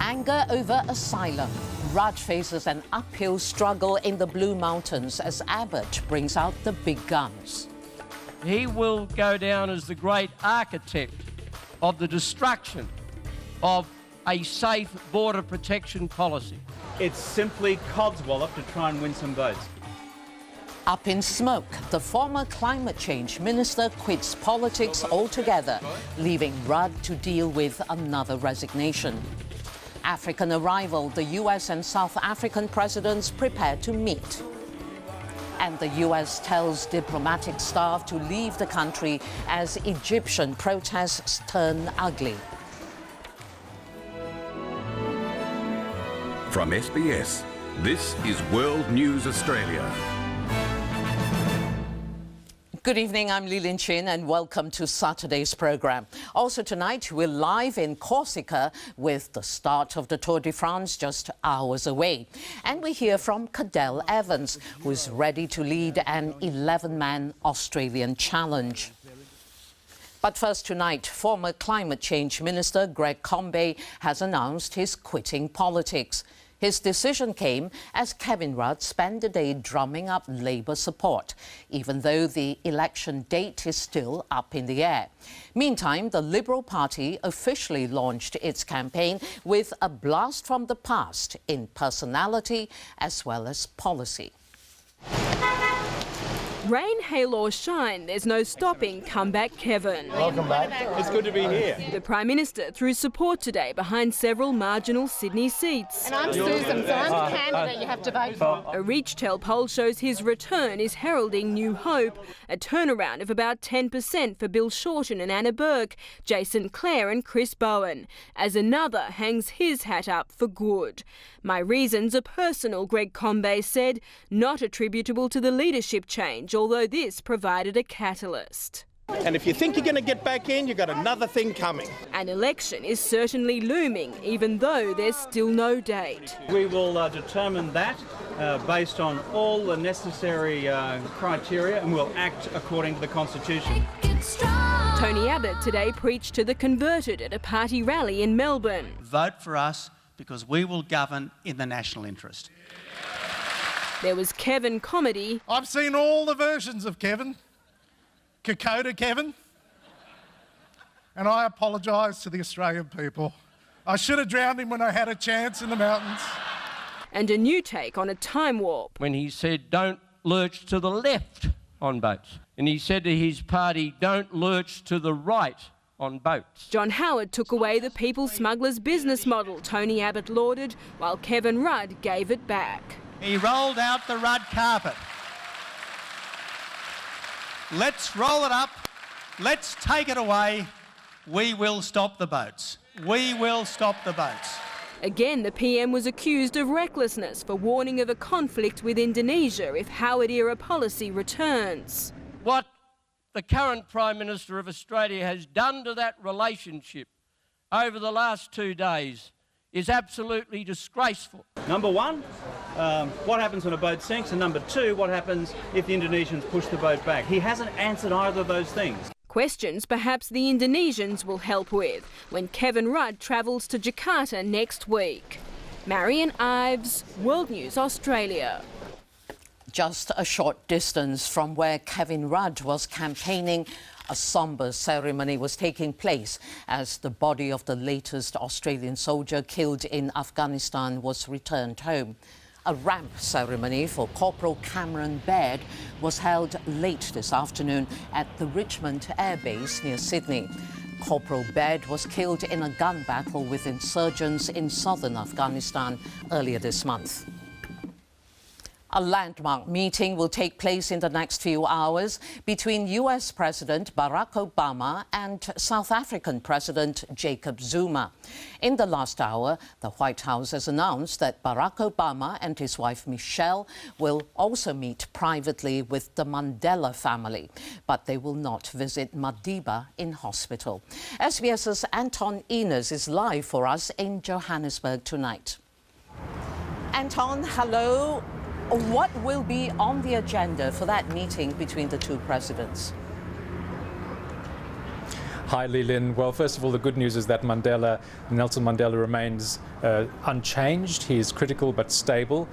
Anger over asylum. Rudd faces an uphill struggle in the Blue Mountains as Abbott brings out the big guns. He will go down as the great architect of the destruction of a safe border protection policy. It's simply codswallop to try and win some votes. Up in smoke, the former climate change minister quits politics altogether, leaving Rudd to deal with another resignation. African arrival, the US and South African presidents prepare to meet. And the US tells diplomatic staff to leave the country as Egyptian protests turn ugly. From SBS, this is World News Australia. Good evening, I'm Lee Lin Chin and welcome to Saturday's programme. Also tonight, we're live in Corsica with the start of the Tour de France just hours away. And we hear from Cadel Evans, who is ready to lead an 11-man Australian challenge. But first tonight, former Climate Change Minister Greg Combet has announced he's quitting politics. His decision came as Kevin Rudd spent the day drumming up Labour support, even though the election date is still up in the air. Meantime, the Liberal Party officially launched its campaign with a blast from the past in personality as well as policy. Rain, hail or shine, there's no stopping comeback Kevin. Welcome back. It's good to be here. The Prime Minister threw support today behind several marginal Sydney seats. And I'm Susan, so I'm the candidate you have to vote for. A Reachtel poll shows his return is heralding new hope, a turnaround of about 10% for Bill Shorten and Anna Burke, Jason Clare and Chris Bowen, as another hangs his hat up for good. My reasons are personal, Greg Combet said, not attributable to the leadership change, although this provided a catalyst. And if you think you're going to get back in, you've got another thing coming. An election is certainly looming, even though there's still no date. We will determine that based on all the necessary criteria, and we'll act according to the Constitution. Tony Abbott today preached to the converted at a party rally in Melbourne. Vote for us because we will govern in the national interest. There was Kevin comedy. I've seen all the versions of Kevin. Kokoda Kevin. And I apologise to the Australian people. I should have drowned him when I had a chance in the mountains. And a new take on a time warp. When he said, don't lurch to the left on boats. And he said to his party, don't lurch to the right on boats. John Howard took away the people smugglers business model Tony Abbott lauded, while Kevin Rudd gave it back. He rolled out the Rudd carpet. Let's roll it up. Let's take it away. We will stop the boats. We will stop the boats. Again, the PM was accused of recklessness for warning of a conflict with Indonesia if Howard-era policy returns. What the current Prime Minister of Australia has done to that relationship over the last 2 days is absolutely disgraceful. Number one, what happens when a boat sinks? And number two, what happens if the Indonesians push the boat back? He hasn't answered either of those things. Questions perhaps the Indonesians will help with when Kevin Rudd travels to Jakarta next week. Marion Ives, World News Australia. Just a short distance from where Kevin Rudd was campaigning, a sombre ceremony was taking place as the body of the latest Australian soldier killed in Afghanistan was returned home. A ramp ceremony for Corporal Cameron Baird was held late this afternoon at the Richmond Air Base near Sydney. Corporal Baird was killed in a gun battle with insurgents in southern Afghanistan earlier this month. A landmark meeting will take place in the next few hours between US President Barack Obama and South African President Jacob Zuma. In the last hour, the White House has announced that Barack Obama and his wife Michelle will also meet privately with the Mandela family, but they will not visit Madiba in hospital. SBS's Anton Enos is live for us in Johannesburg tonight. Anton, hello. What will be on the agenda for that meeting between the two presidents? Hi, Lee Lin. Well, first of all, the good news is that Nelson Mandela remains unchanged. He is critical but stable.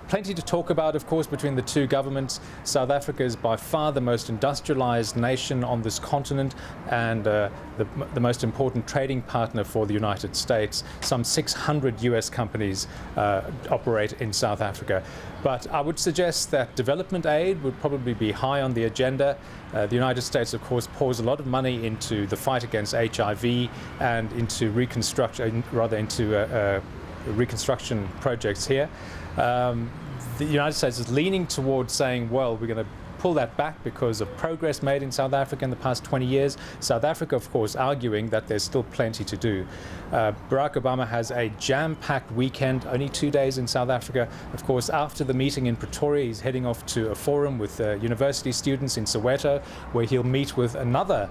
Plenty to talk about, of course, between the two governments. South Africa is by far the most industrialized nation on this continent and the most important trading partner for the United States. Some 600 US companies operate in South Africa. But I would suggest that development aid would probably be high on the agenda. The United States, of course, pours a lot of money into the fight against HIV and into reconstruction projects here. The United States is leaning towards saying, well, we're going to pull that back because of progress made in South Africa in the past 20 years. South Africa, of course, arguing that there's still plenty to do. Barack Obama has a jam-packed weekend, only 2 days in South Africa. Of course, after the meeting in Pretoria, he's heading off to a forum with university students in Soweto, where he'll meet with another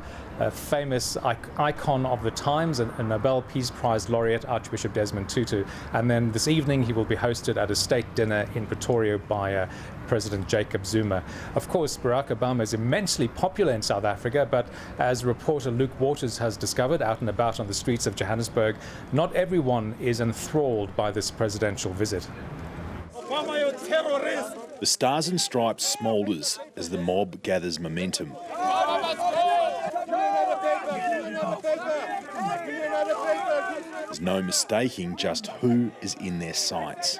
famous icon of the times, a Nobel Peace Prize laureate, Archbishop Desmond Tutu. And then this evening he will be hosted at a state dinner in Pretoria by President Jacob Zuma. Of course, Barack Obama is immensely popular in South Africa, but as reporter Luke Waters has discovered out and about on the streets of Johannesburg, not everyone is enthralled by this presidential visit. The Stars and Stripes smoulders as the mob gathers momentum. There's no mistaking just who is in their sights.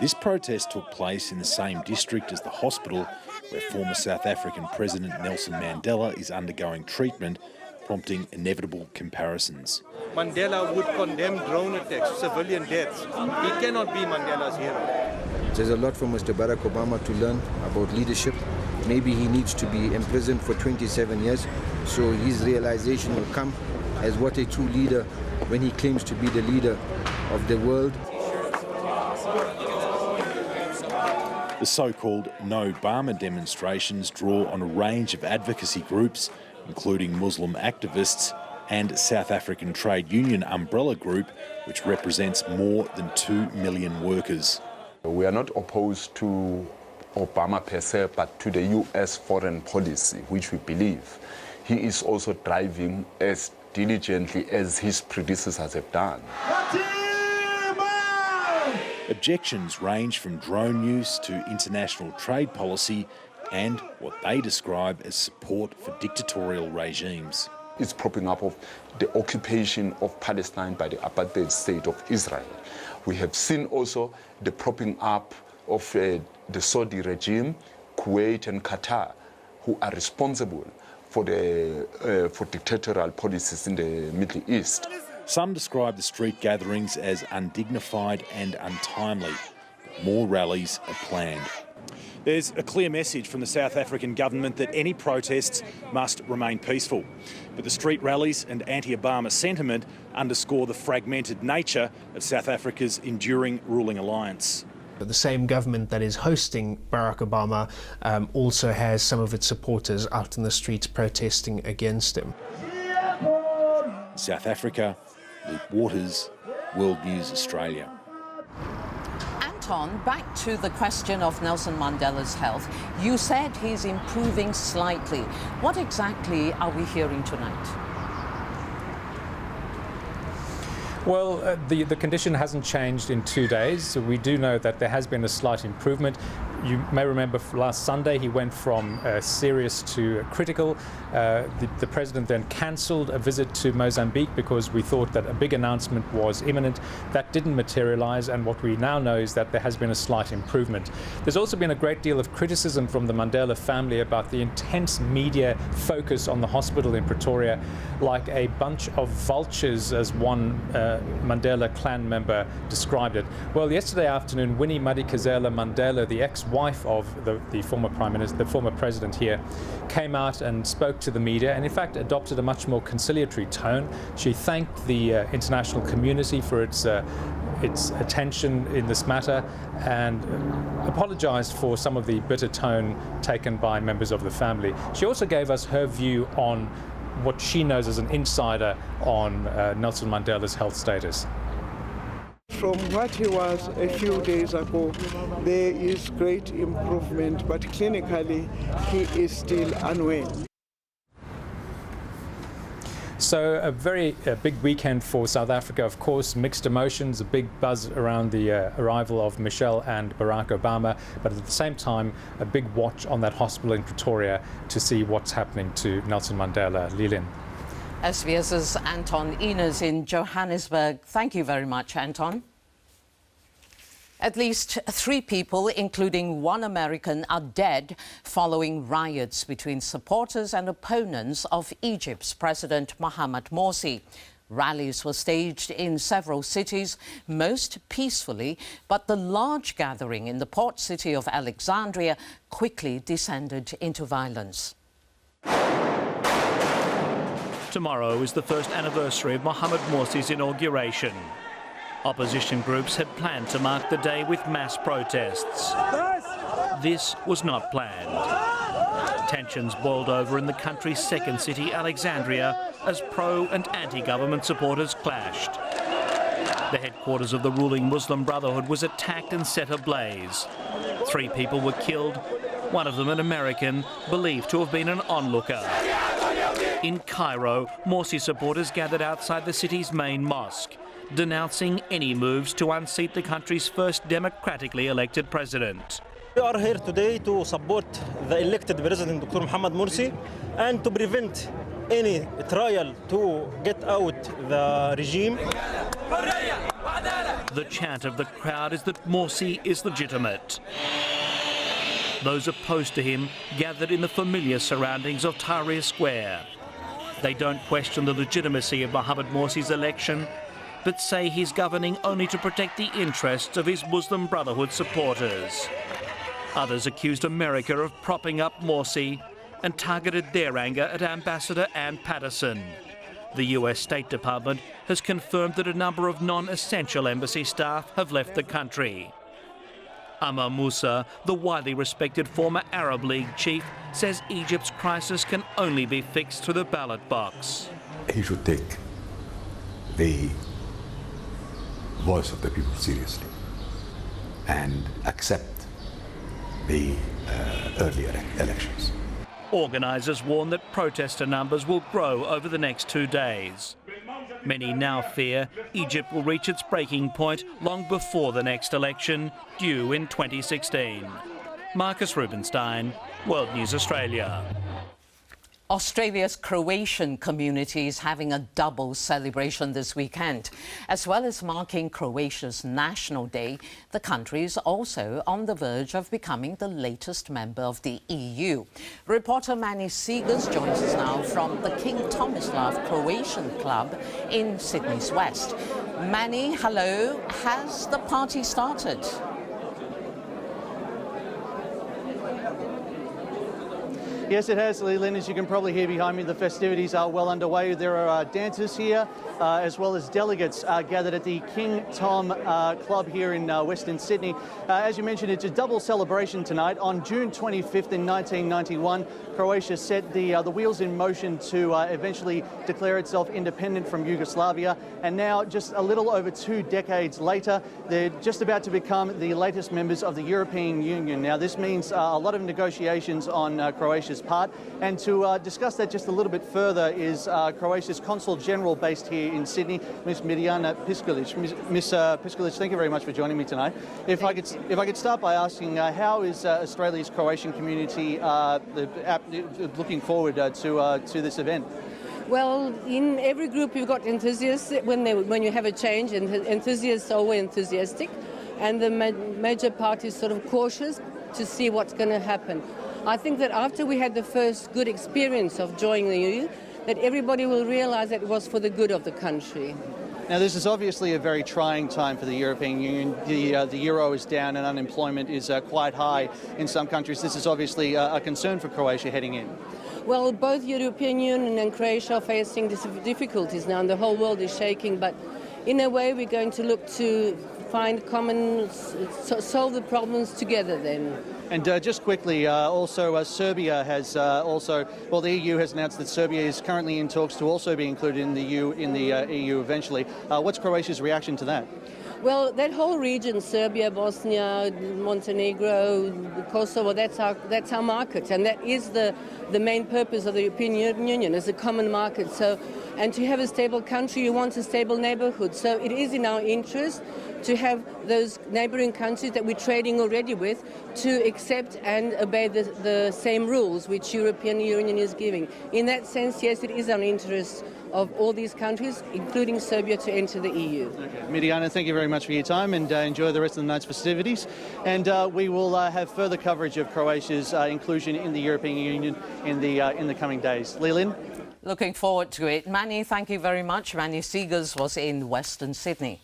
This protest took place in the same district as the hospital where former South African President Nelson Mandela is undergoing treatment, prompting inevitable comparisons. Mandela would condemn drone attacks, civilian deaths. He cannot be Mandela's hero. There's a lot for Mr. Barack Obama to learn about leadership. Maybe he needs to be imprisoned for 27 years, so his realization will come as what a true leader when he claims to be the leader of the world. The so-called No Obama demonstrations draw on a range of advocacy groups, including Muslim activists and South African Trade Union Umbrella Group, which represents more than 2 million workers. We are not opposed to Obama per se, but to the US foreign policy, which we believe he is also driving as diligently as his predecessors have done. Objections range from drone use to international trade policy and what they describe as support for dictatorial regimes. It's propping up of the occupation of Palestine by the apartheid state of Israel. We have seen also the propping up of the Saudi regime, Kuwait and Qatar, who are responsible for dictatorial policies in the Middle East. Some describe the street gatherings as undignified and untimely. More rallies are planned. There's a clear message from the South African government that any protests must remain peaceful. But the street rallies and anti-Obama sentiment underscore the fragmented nature of South Africa's enduring ruling alliance. The same government that is hosting Barack Obama also has some of its supporters out in the streets protesting against him. South Africa, Luke Waters, World News Australia. Anton, back to the question of Nelson Mandela's health. You said he's improving slightly. What exactly are we hearing tonight? Well, the condition hasn't changed in 2 days. So we do know that there has been a slight improvement. You may remember last Sunday he went from serious to critical. The president then cancelled a visit to Mozambique because we thought that a big announcement was imminent. That didn't materialise, and what we now know is that there has been a slight improvement. There's also been a great deal of criticism from the Mandela family about the intense media focus on the hospital in Pretoria, like a bunch of vultures, as one Mandela clan member described it. Well, yesterday afternoon, Winnie Madikizela Mandela, the ex-wife of the former Prime Minister, the former president here, came out and spoke to the media and in fact adopted a much more conciliatory tone. She thanked the international community for its attention in this matter and apologised for some of the bitter tone taken by members of the family. She also gave us her view on what she knows as an insider on Nelson Mandela's health status. From what he was a few days ago, there is great improvement, but clinically he is still unwell. So a very big weekend for South Africa, of course, mixed emotions, a big buzz around the arrival of Michelle and Barack Obama, but at the same time, a big watch on that hospital in Pretoria to see what's happening to Nelson Mandela. Lee Lin. SBS's Anton Enos in Johannesburg. Thank you very much, Anton. At least 3 people, including 1 American, are dead following riots between supporters and opponents of Egypt's President Mohamed Morsi. Rallies were staged in several cities, most peacefully, but the large gathering in the port city of Alexandria quickly descended into violence. Tomorrow is the first anniversary of Mohamed Morsi's inauguration. Opposition groups had planned to mark the day with mass protests. This was not planned. Tensions boiled over in the country's second city, Alexandria, as pro- and anti-government supporters clashed. The headquarters of the ruling Muslim Brotherhood was attacked and set ablaze. 3 people were killed, one of them an American, believed to have been an onlooker. In Cairo, Morsi supporters gathered outside the city's main mosque, denouncing any moves to unseat the country's first democratically elected president. We are here today to support the elected president, Dr. Mohamed Morsi, and to prevent any trial to get out the regime. The chant of the crowd is that Morsi is legitimate. Those opposed to him gathered in the familiar surroundings of Tahrir Square. They don't question the legitimacy of Mohamed Morsi's election, but say he's governing only to protect the interests of his Muslim Brotherhood supporters. Others accused America of propping up Morsi and targeted their anger at Ambassador Ann Patterson. The US State Department has confirmed that a number of non-essential embassy staff have left the country. Amar Moussa, the widely respected former Arab League chief, says Egypt's crisis can only be fixed through the ballot box. He should take the voice of the people seriously and accept the early elections. Organisers warn that protester numbers will grow over the next 2 days. Many now fear Egypt will reach its breaking point long before the next election, due in 2016. Marcus Rubenstein, World News Australia. Australia's Croatian community is having a double celebration this weekend. As well as marking Croatia's National Day, the country is also on the verge of becoming the latest member of the EU. Reporter Manny Seegers joins us now from the King Tomislav Croatian Club in Sydney's West. Manny, hello. Has the party started? Yes, it has, Lee Lin. As you can probably hear behind me, the festivities are well underway. There are dancers here, as well as delegates gathered at the King Tom Club here in Western Sydney. As you mentioned, it's a double celebration tonight. On June 25th in 1991, Croatia set the wheels in motion to eventually declare itself independent from Yugoslavia. And now, just a little over 2 decades later, they're just about to become the latest members of the European Union. Now, this means a lot of negotiations on Croatia's part. And to discuss that just a little bit further is Croatia's Consul General based here in Sydney, Ms. Mirjana Piskalic. Ms. Piskalic, thank you very much for joining me tonight. If I could start by asking, how is Australia's Croatian community looking forward to this event? Well, in every group you've got enthusiasts. When you have a change, enthusiasts are always enthusiastic, and the major part is sort of cautious to see what's going to happen. I think that after we had the first good experience of joining the EU, that everybody will realise that it was for the good of the country. Now, this is obviously a very trying time for the European Union. The euro is down and unemployment is quite high in some countries. This is obviously a concern for Croatia heading in. Well, both European Union and Croatia are facing difficulties now, and the whole world is shaking. But in a way, we're going to look to find solve the problems together then. And just quickly, also Serbia has the EU has announced that Serbia is currently in talks to also be included in the EU eventually. What's Croatia's reaction to that? Well, that whole region, Serbia, Bosnia, Montenegro, Kosovo, that's our market, and that is the main purpose of the European Union, is a common market. So, and to have a stable country, you want a stable neighbourhood. So it is in our interest to have those neighbouring countries that we're trading already with to accept and obey the same rules which European Union is giving. In that sense, yes, it is our interest of all these countries, including Serbia, to enter the EU. Okay. Mirjana, thank you very much for your time, and enjoy the rest of the night's festivities. And we will have further coverage of Croatia's inclusion in the European Union in the coming days. Lee Lin? Looking forward to it. Manny, thank you very much. Manny Seegers was in Western Sydney.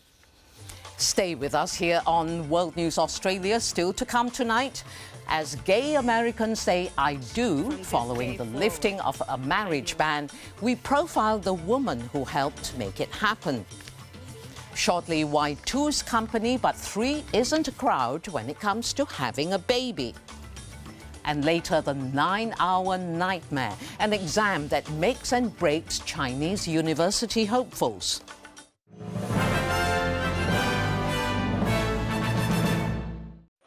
Stay with us here on World News Australia. Still to come tonight, as gay Americans say "I do" following the lifting of a marriage ban, we profile the woman who helped make it happen. Shortly, why two's company but three isn't a crowd when it comes to having a baby. And later, the 9-hour nightmare, an exam that makes and breaks Chinese university hopefuls.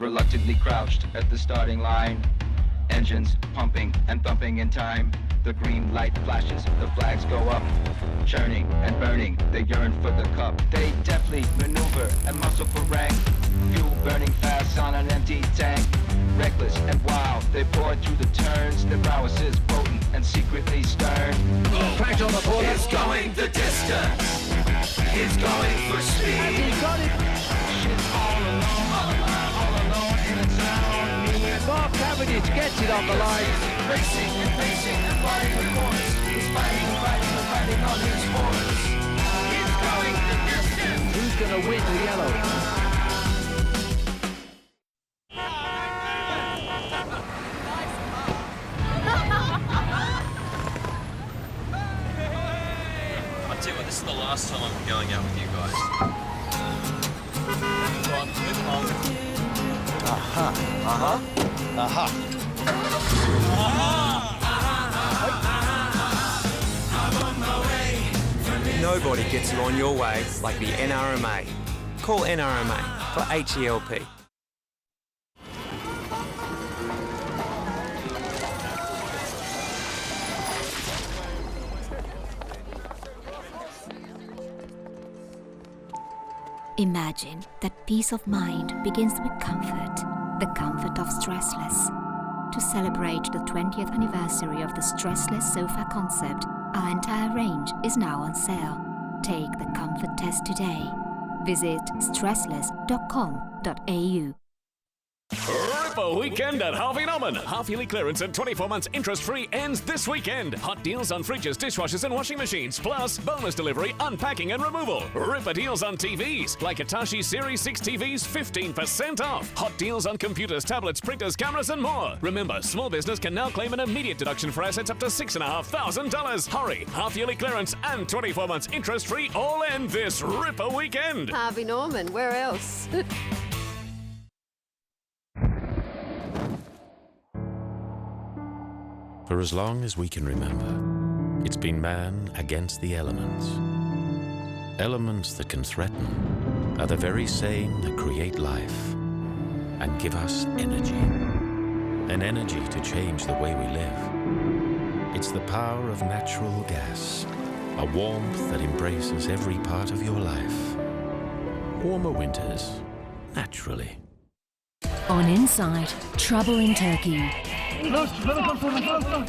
Reluctantly crouched at the starting line, engines pumping and thumping in time. The green light flashes, the flags go up, churning and burning, they yearn for the cup. They deftly maneuver and muscle for rank, fuel burning fast on an empty tank. Reckless and wild, they pour through the turns, their prowess is potent and secretly stern. Cracked on the border. He's going the distance, he's going for speed. Has he got it? Shit's all alone in its own. Mark Cavendish gets it on the line. Racing and pacing and fighting the course. He's fighting on his horse. He's going the distance. Who's going to win the yellow? This is the last time I'm going out with you guys. Nobody gets you on your way like the NRMA. Call NRMA for HELP. Imagine that peace of mind begins with comfort, the comfort of Stressless. To celebrate the 20th anniversary of the Stressless sofa concept, our entire range is now on sale. Take the comfort test today. Visit stressless.com.au. Ripper weekend at Harvey Norman. Half-yearly clearance and 24 months interest-free ends this weekend. Hot deals on fridges, dishwashers and washing machines, plus bonus delivery, unpacking and removal. Ripper deals on TVs, like Hitachi Series 6 TVs, 15% off. Hot deals on computers, tablets, printers, cameras and more. Remember, small business can now claim an immediate deduction for assets up to $6,500. Hurry! Half-yearly clearance and 24 months interest-free all end this Ripper weekend. Harvey Norman, where else? For as long as we can remember, it's been man against the elements. Elements that can threaten are the very same that create life and give us energy. An energy to change the way we live. It's the power of natural gas, a warmth that embraces every part of your life. Warmer winters, naturally. On Inside, trouble in Turkey.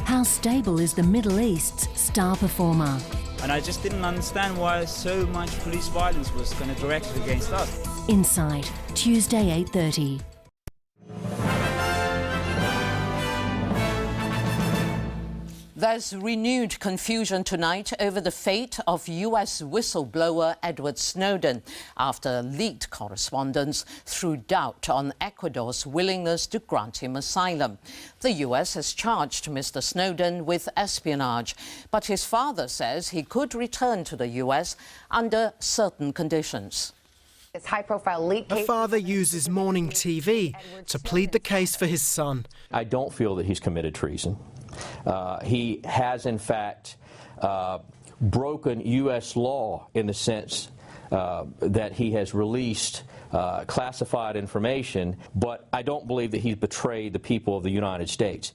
How stable is the Middle East's star performer? And I just didn't understand why so much police violence was kind of directed against us. Inside, Tuesday 8:30. There's renewed confusion tonight over the fate of US whistleblower Edward Snowden after leaked correspondence threw doubt on Ecuador's willingness to grant him asylum. The US has charged Mr. Snowden with espionage, but his father says he could return to the US under certain conditions. High-profile leak case. A father uses morning TV to plead the case for his son. I don't feel that he's committed treason. He has, in fact, broken U.S. law in the sense that he has released classified information, but I don't believe that he's betrayed the people of the United States.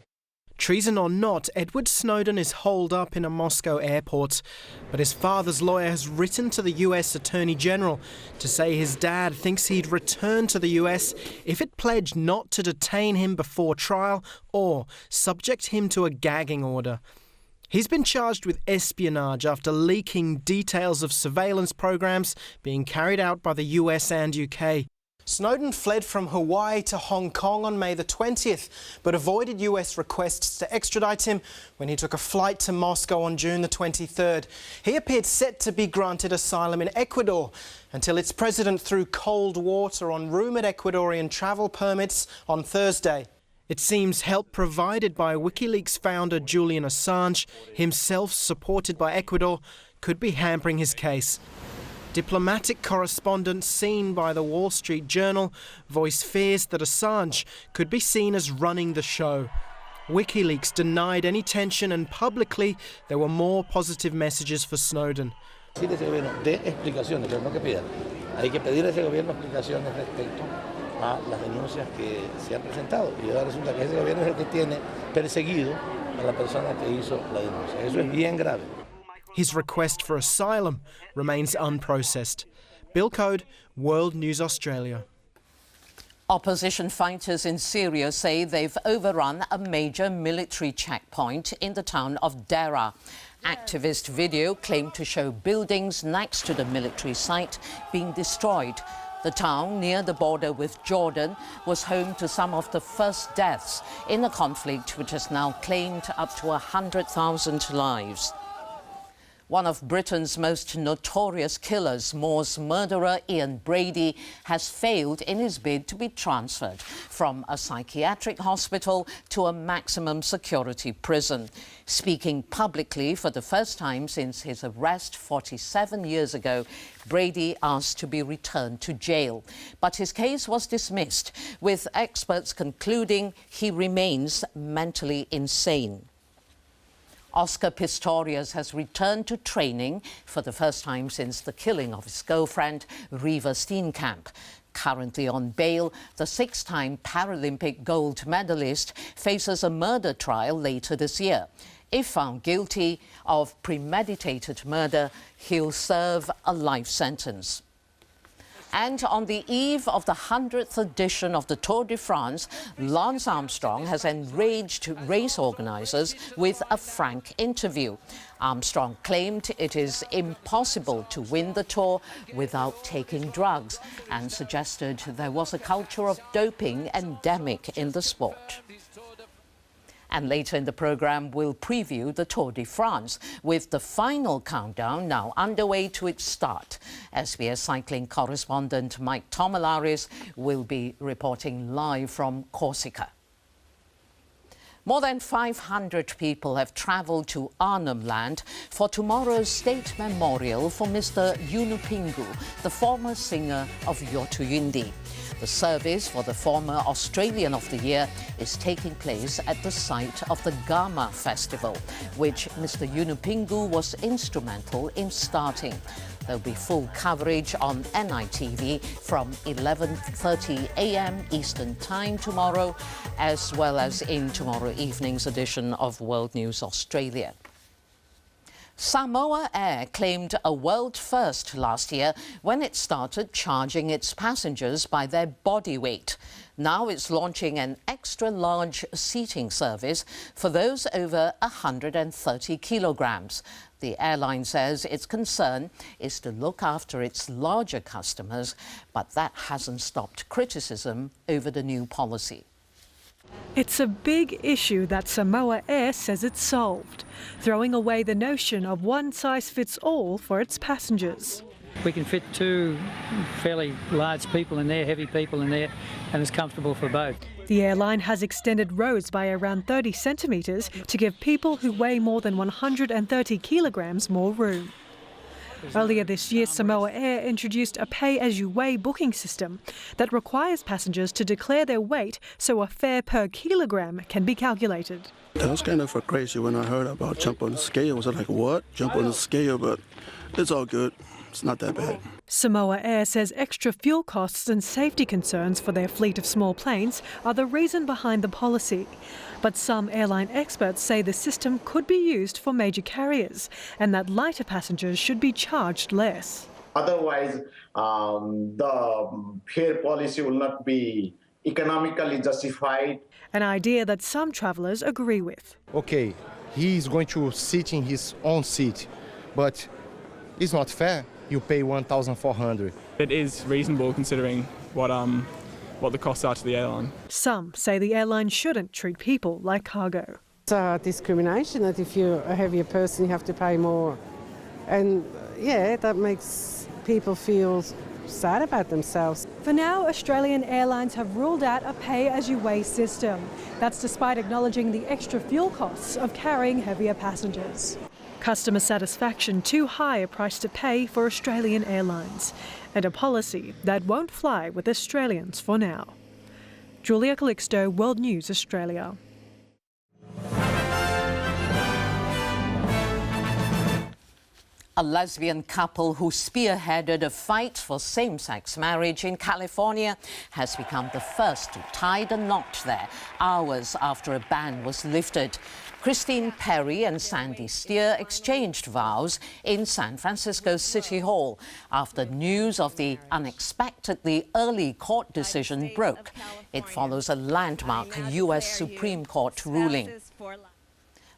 Treason or not, Edward Snowden is holed up in a Moscow airport. But his father's lawyer has written to the US Attorney General to say his dad thinks he'd return to the US if it pledged not to detain him before trial or subject him to a gagging order. He's been charged with espionage after leaking details of surveillance programs being carried out by the US and UK. Snowden fled from Hawaii to Hong Kong on May the 20th, but avoided US requests to extradite him when he took a flight to Moscow on June the 23rd. He appeared set to be granted asylum in Ecuador until its president threw cold water on rumoured Ecuadorian travel permits on Thursday. It seems help provided by WikiLeaks founder Julian Assange, himself supported by Ecuador, could be hampering his case. Diplomatic correspondents seen by the Wall Street Journal voice fears that Assange could be seen as running the show. WikiLeaks denied any tension and publicly there were more positive messages for Snowden. Hay que pedir a ese gobierno explicaciones respecto a las denuncias que se han presentado. Y ahora resulta que ese gobierno es el que tiene perseguido a la persona que hizo la denuncia. Eso es bien grave. His request for asylum remains unprocessed. Bill Code, World News Australia. Opposition fighters in Syria say they've overrun a major military checkpoint in the town of Deraa. Activist video claimed to show buildings next to the military site being destroyed. The town, near the border with Jordan, was home to some of the first deaths in a conflict which has now claimed up to 100,000 lives. One of Britain's most notorious killers, Moore's murderer Ian Brady, has failed in his bid to be transferred from a psychiatric hospital to a maximum security prison. Speaking publicly for the first time since his arrest 47 years ago, Brady asked to be returned to jail. But his case was dismissed, with experts concluding he remains mentally insane. Oscar Pistorius has returned to training for the first time since the killing of his girlfriend, Reeva Steenkamp. Currently on bail, the six-time Paralympic gold medalist faces a murder trial later this year. If found guilty of premeditated murder, he'll serve a life sentence. And on the eve of the 100th edition of the Tour de France, Lance Armstrong has enraged race organisers with a frank interview. Armstrong claimed it is impossible to win the Tour without taking drugs and suggested there was a culture of doping endemic in the sport. And later in the programme, we'll preview the Tour de France, with the final countdown now underway to its start. SBS cycling correspondent Mike Tomalaris will be reporting live from Corsica. More than 500 people have travelled to Arnhem Land for tomorrow's state memorial for Mr. Yunupingu, the former singer of Yothu The service for the former Australian of the Year is taking place at the site of the Gama Festival, which Mr. Yunupingu was instrumental in starting. There'll be full coverage on NITV from 11:30 a.m. Eastern Time tomorrow, as well as in tomorrow evening's edition of World News Australia. Samoa Air claimed a world first last year when it started charging its passengers by their body weight. Now it's launching an extra-large seating service for those over 130 kilograms. The airline says its concern is to look after its larger customers, but that hasn't stopped criticism over the new policy. It's a big issue that Samoa Air says it's solved, throwing away the notion of one size fits all for its passengers. We can fit two fairly large people in there, heavy people in there, and it's comfortable for both. The airline has extended rows by around 30 centimetres to give people who weigh more than 130 kilograms more room. Earlier this year, Samoa Air introduced a pay-as-you-weigh booking system that requires passengers to declare their weight so a fare per kilogram can be calculated. That was kind of crazy when I heard about jump on the scale. I was like, what? Jump on the scale, but it's all good. it's not that bad. Samoa Air says extra fuel costs and safety concerns for their fleet of small planes are the reason behind the policy. But some airline experts say the system could be used for major carriers and that lighter passengers should be charged less. Otherwise, the fare policy will not be economically justified. An idea that some travellers agree with. Okay, he's going to sit in his own seat, but it's not fair. You pay $1,400. It is reasonable considering what the costs are to the airline. Some say the airline shouldn't treat people like cargo. It's discrimination that if you're a heavier person, you have to pay more. And yeah, that makes people feel sad about themselves. For now, Australian Airlines have ruled out a pay-as-you-weigh system. That's despite acknowledging the extra fuel costs of carrying heavier passengers. Customer satisfaction too high a price to pay for Australian Airlines, and a policy that won't fly with Australians for now. Julia Calixto, World News Australia. A lesbian couple who spearheaded a fight for same-sex marriage in California has become the first to tie the knot there, hours after a ban was lifted. Christine Perry and Sandy Steer exchanged vows in San Francisco City Hall after news of the unexpectedly early court decision broke. It follows a landmark U.S. Supreme Court ruling.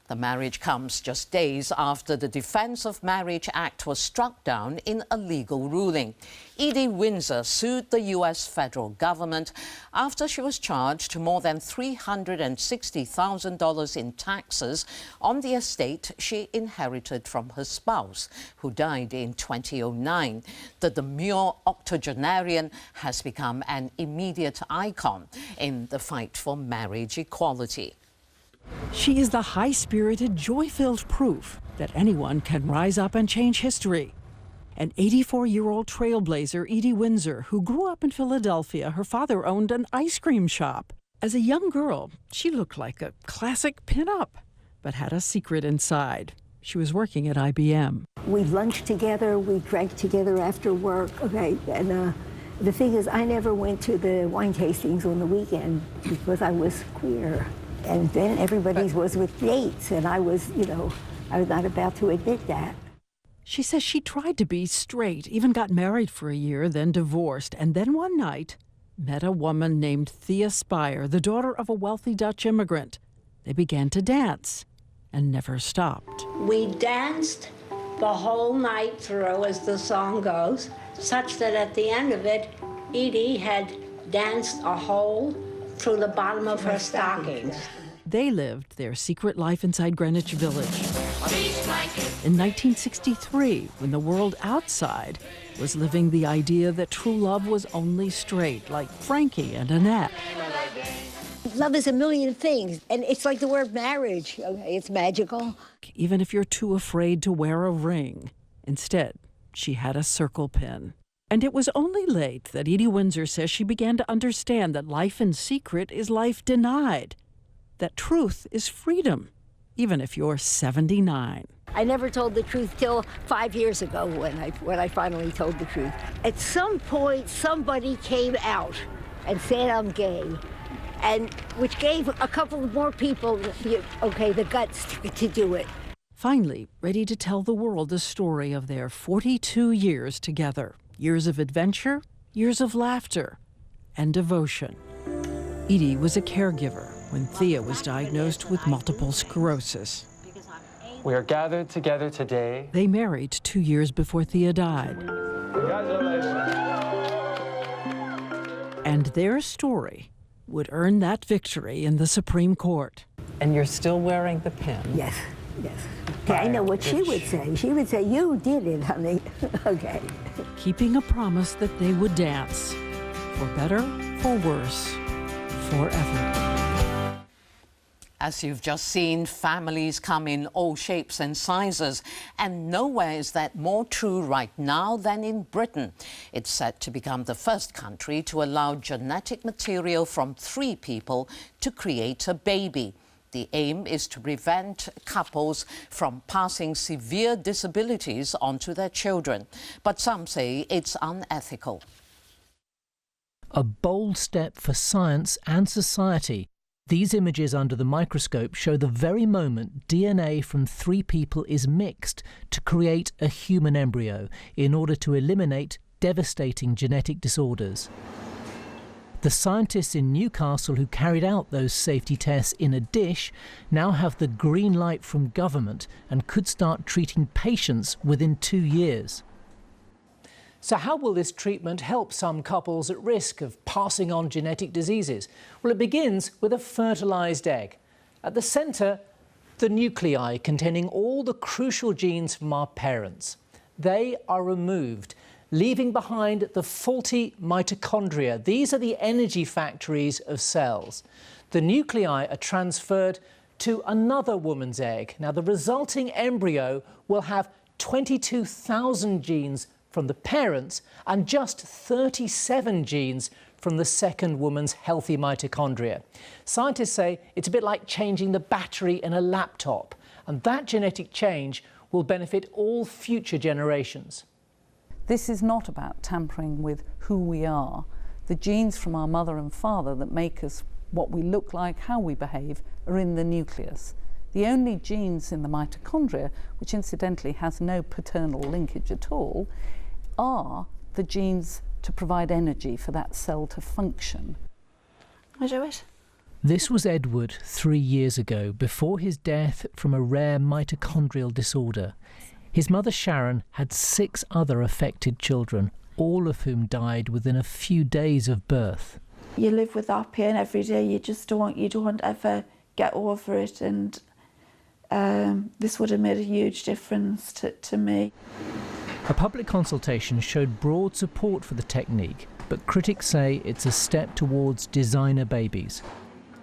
The marriage comes just days after the Defense of Marriage Act was struck down in a legal ruling. Edie Windsor sued the U.S. federal government after she was charged more than $360,000 in taxes on the estate she inherited from her spouse, who died in 2009. The demure octogenarian has become an immediate icon in the fight for marriage equality. She is the high-spirited, joy-filled proof that anyone can rise up and change history. An 84-year-old trailblazer, Edie Windsor, who grew up in Philadelphia, her father owned an ice cream shop. As a young girl, she looked like a classic pin-up, but had a secret inside. She was working at IBM. We lunched together, we drank together after work, okay, and the thing is, I never went to the wine tastings on the weekend because I was queer. And then everybody's was with dates, and I was not about to admit that. She says she tried to be straight, even got married for a year, then divorced, and then one night met a woman named Thea Spire, the daughter of a wealthy Dutch immigrant. They began to dance and never stopped. We danced the whole night through, as the song goes, such that at the end of it, Edie had danced a hole through the bottom of her stockings. They lived their secret life inside Greenwich Village. In 1963, when the world outside was living the idea that true love was only straight, like Frankie and Annette. Love is a million things, and it's like the word marriage. Okay, it's magical. Even if you're too afraid to wear a ring. Instead, she had a circle pin. And it was only late that Edie Windsor says she began to understand that life in secret is life denied, that truth is freedom, even if you're 79. I never told the truth till 5 years ago when I finally told the truth. At some point, somebody came out and said I'm gay, and which gave a couple more people, the guts to do it. Finally, ready to tell the world the story of their 42 years together. Years of adventure, years of laughter, and devotion. Edie was a caregiver when Thea was diagnosed with multiple sclerosis. We are gathered together today. They married 2 years before Thea died. Congratulations. And their story would earn that victory in the Supreme Court. And you're still wearing the pin? Yes, yes. Okay, I know what she would say. She would say, you did it, honey. Okay. Keeping a promise that they would dance, for better, for worse, forever. As you've just seen, families come in all shapes and sizes, and nowhere is that more true right now than in Britain. It's set to become the first country to allow genetic material from 3 people to create a baby. The aim is to prevent couples from passing severe disabilities onto their children. But some say it's unethical. A bold step for science and society. These images under the microscope show the very moment DNA from 3 people is mixed to create a human embryo in order to eliminate devastating genetic disorders. The scientists in Newcastle who carried out those safety tests in a dish now have the green light from government and could start treating patients within 2 years. So how will this treatment help some couples at risk of passing on genetic diseases? Well, it begins with a fertilised egg. At the centre, the nuclei containing all the crucial genes from our parents. They are removed, leaving behind the faulty mitochondria. These are the energy factories of cells. The nuclei are transferred to another woman's egg. Now, the resulting embryo will have 22,000 genes from the parents and just 37 genes from the second woman's healthy mitochondria. Scientists say it's a bit like changing the battery in a laptop, and that genetic change will benefit all future generations. This is not about tampering with who we are. The genes from our mother and father that make us what we look like, how we behave, are in the nucleus. The only genes in the mitochondria, which incidentally has no paternal linkage at all, are the genes to provide energy for that cell to function. This was Edward 3 years ago, before his death from a rare mitochondrial disorder. His mother Sharon had 6 other affected children, all of whom died within a few days of birth. You live with that pain every day, you don't ever get over it, and this would have made a huge difference to me. A public consultation showed broad support for the technique, but critics say it's a step towards designer babies.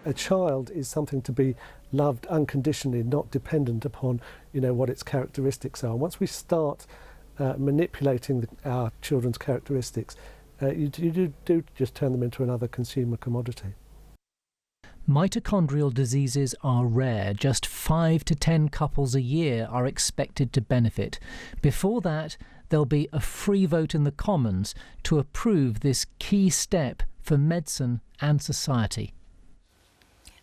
A child is something to be loved unconditionally, not dependent upon, what its characteristics are. Once we start manipulating our children's characteristics, you do just turn them into another consumer commodity. Mitochondrial diseases are rare. Just 5 to 10 couples a year are expected to benefit. Before that, there'll be a free vote in the Commons to approve this key step for medicine and society.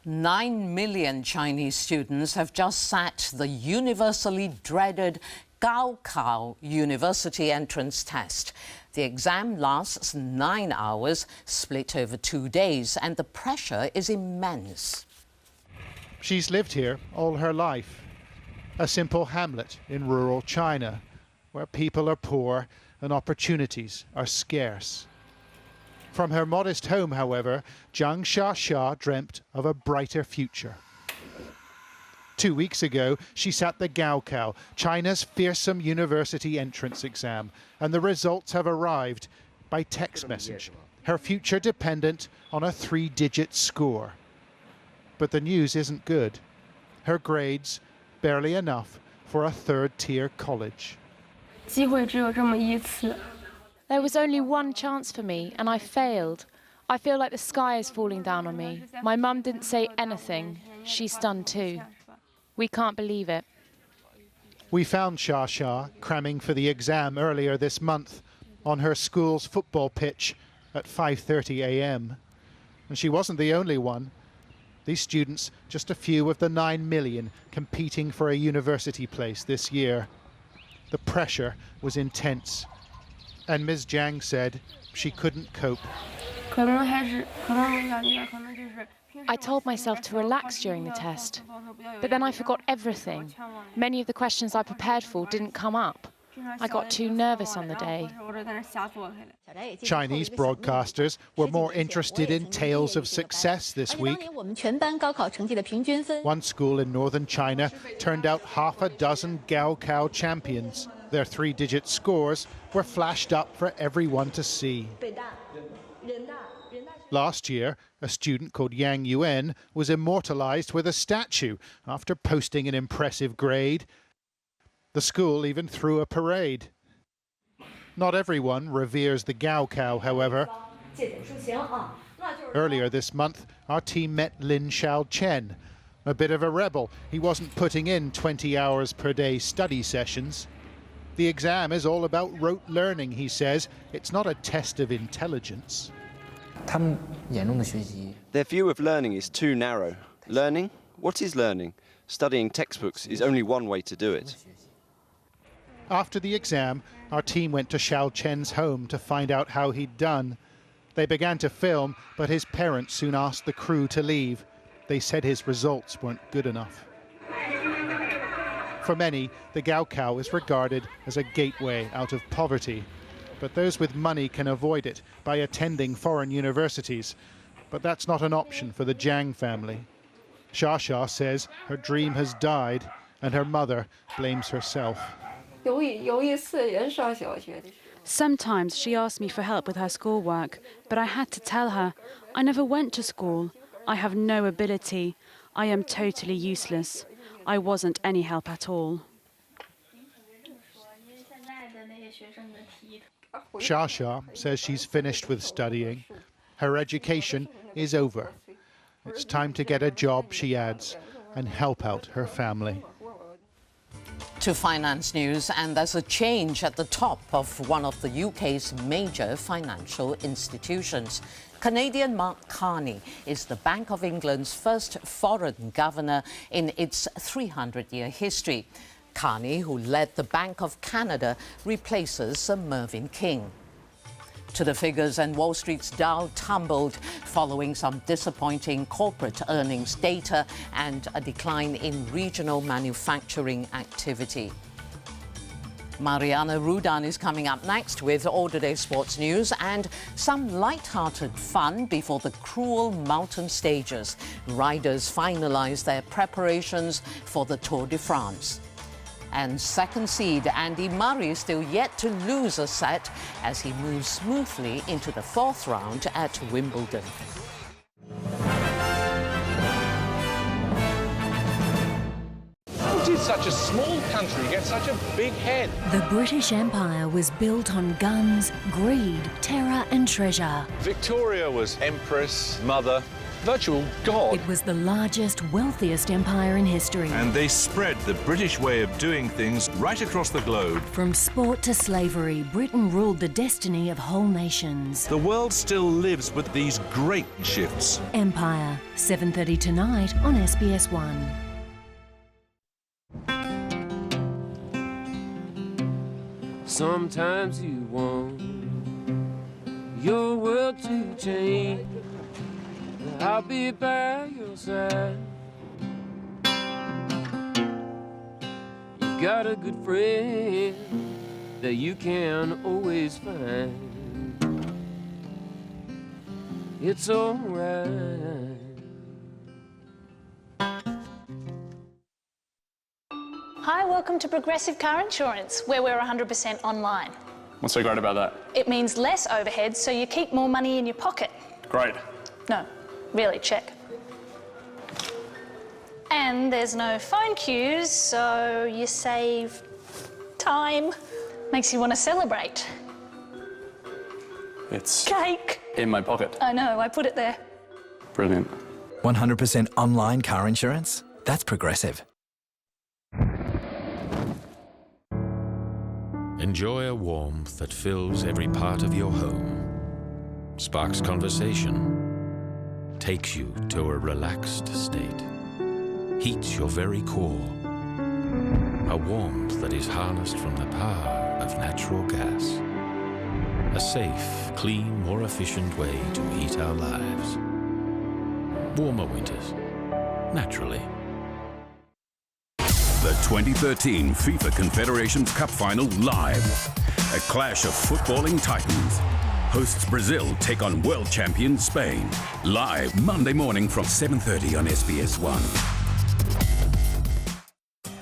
9 million Chinese students have just sat the universally dreaded Gaokao University entrance test. The exam lasts 9 hours, split over 2 days, and the pressure is immense. She's lived here all her life. A simple hamlet in rural China, where people are poor and opportunities are scarce. From her modest home, however, Zhang Xia dreamt of a brighter future. 2 weeks ago, she sat the Gaokao, China's fearsome university entrance exam, and the results have arrived by text message. Her future dependent on a 3-digit score. But the news isn't good. Her grades, barely enough for a 3rd-tier college. There was only one chance for me, and I failed. I feel like the sky is falling down on me. My mum didn't say anything. She's stunned too. We can't believe it. We found Xia cramming for the exam earlier this month on her school's football pitch at 5:30 a.m. And she wasn't the only one. These students, just a few of the 9 million competing for a university place this year. The pressure was intense. And Ms. Jiang said she couldn't cope. I told myself to relax during the test, but then I forgot everything. Many of the questions I prepared for didn't come up. I got too nervous on the day. Chinese broadcasters were more interested in tales of success this week. One school in northern China turned out half a dozen Gaokao champions. Their 3-digit scores were flashed up for everyone to see. Last year, a student called Yang Yuan was immortalized with a statue after posting an impressive grade. The school even threw a parade. Not everyone reveres the Gaokao, however. Earlier this month, our team met Lin Chen, A bit of a rebel, he wasn't putting in 20 hours per day study sessions. The exam is all about rote learning, he says. It's not a test of intelligence. Their view of learning is too narrow. Learning? What is learning? Studying textbooks is only one way to do it. After the exam, our team went to Xiao Chen's home to find out how he'd done. They began to film, but his parents soon asked the crew to leave. They said his results weren't good enough. For many, the Gaokao is regarded as a gateway out of poverty. But those with money can avoid it by attending foreign universities. But that's not an option for the Jiang family. Xia says her dream has died and her mother blames herself. Sometimes she asked me for help with her schoolwork, but I had to tell her, I never went to school. I have no ability. I am totally useless. I wasn't any help at all. Xia says she's finished with studying. Her education is over. It's time to get a job, she adds, and help out her family. To finance news, and there's a change at the top of one of the UK's major financial institutions. Canadian Mark Carney is the Bank of England's first foreign governor in its 300-year history. Carney, who led the Bank of Canada, replaces Mervyn King. To the figures, and Wall Street's Dow tumbled following some disappointing corporate earnings data and a decline in regional manufacturing activity. Mariana Rudan is coming up next with All Today Sports News and some light-hearted fun before the cruel mountain stages. Riders finalise their preparations for the Tour de France. And second seed Andy Murray is still yet to lose a set as he moves smoothly into the fourth round at Wimbledon. How did such a small country get such a big head? The British Empire was built on guns, greed, terror and treasure. Victoria was empress, mother, virtual god. It was the largest, wealthiest empire in history. And they spread the British way of doing things right across the globe. From sport to slavery, Britain ruled the destiny of whole nations. The world still lives with these great shifts. Empire, 7:30 tonight on SBS 1. Sometimes you want your world to change. I'll be by your side. You got a good friend that you can always find. It's alright. Hi, welcome to Progressive Car Insurance, where we're 100% online. What's so great about that? It means less overhead, so you keep more money in your pocket. Great. No, really, check. And there's no phone queues, so you save time. Makes you want to celebrate. It's cake in my pocket. I know, I put it there. Brilliant. 100% online car insurance? That's Progressive. Enjoy a warmth that fills every part of your home, sparks conversation, takes you to a relaxed state, heats your very core. A warmth that is harnessed from the power of natural gas. A safe, clean, more efficient way to heat our lives. Warmer winters, naturally. The 2013 FIFA Confederations Cup Final live. A clash of footballing titans. Hosts Brazil take on world champion Spain. Live Monday morning from 7:30 on SBS 1.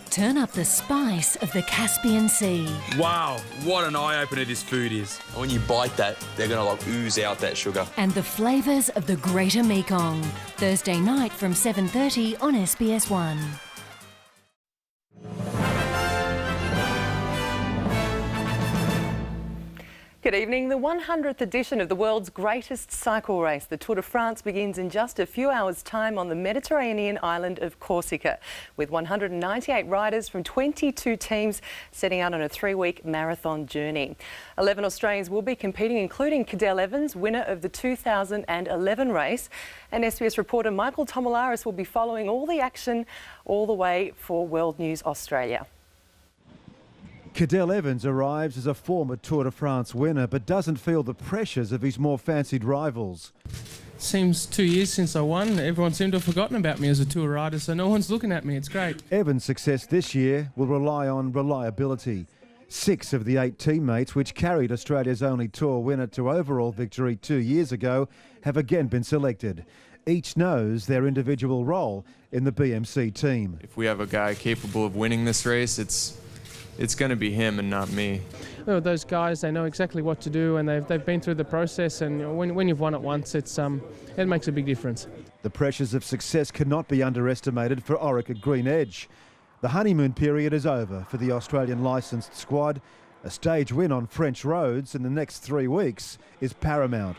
Turn up the spice of the Caspian Sea. Wow, what an eye-opener this food is. When you bite that, they're going to like ooze out that sugar. And the flavours of the Greater Mekong. Thursday night from 7:30 on SBS 1. Good evening. The 100th edition of the world's greatest cycle race, the Tour de France, begins in just a few hours' time on the Mediterranean island of Corsica, with 198 riders from 22 teams setting out on a 3-week marathon journey. 11 Australians will be competing, including Cadel Evans, winner of the 2011 race. And SBS reporter Michael Tomalaris will be following all the action all the way for World News Australia. Cadel Evans arrives as a former Tour de France winner but doesn't feel the pressures of his more fancied rivals. Seems 2 years since I won. Everyone seemed to have forgotten about me as a tour rider, so no one's looking at me. It's great. Evans' success this year will rely on reliability. 6 of the 8 teammates which carried Australia's only tour winner to overall victory 2 years ago have again been selected. Each knows their individual role in the BMC team. If we have a guy capable of winning this race, it's going to be him and not me. Well, those guys, they know exactly what to do, and they've been through the process, and when you've won it once, it makes a big difference. The pressures of success cannot be underestimated for Orica Green Edge. The honeymoon period is over for the Australian licensed squad. A stage win on French roads in the next 3 weeks is paramount.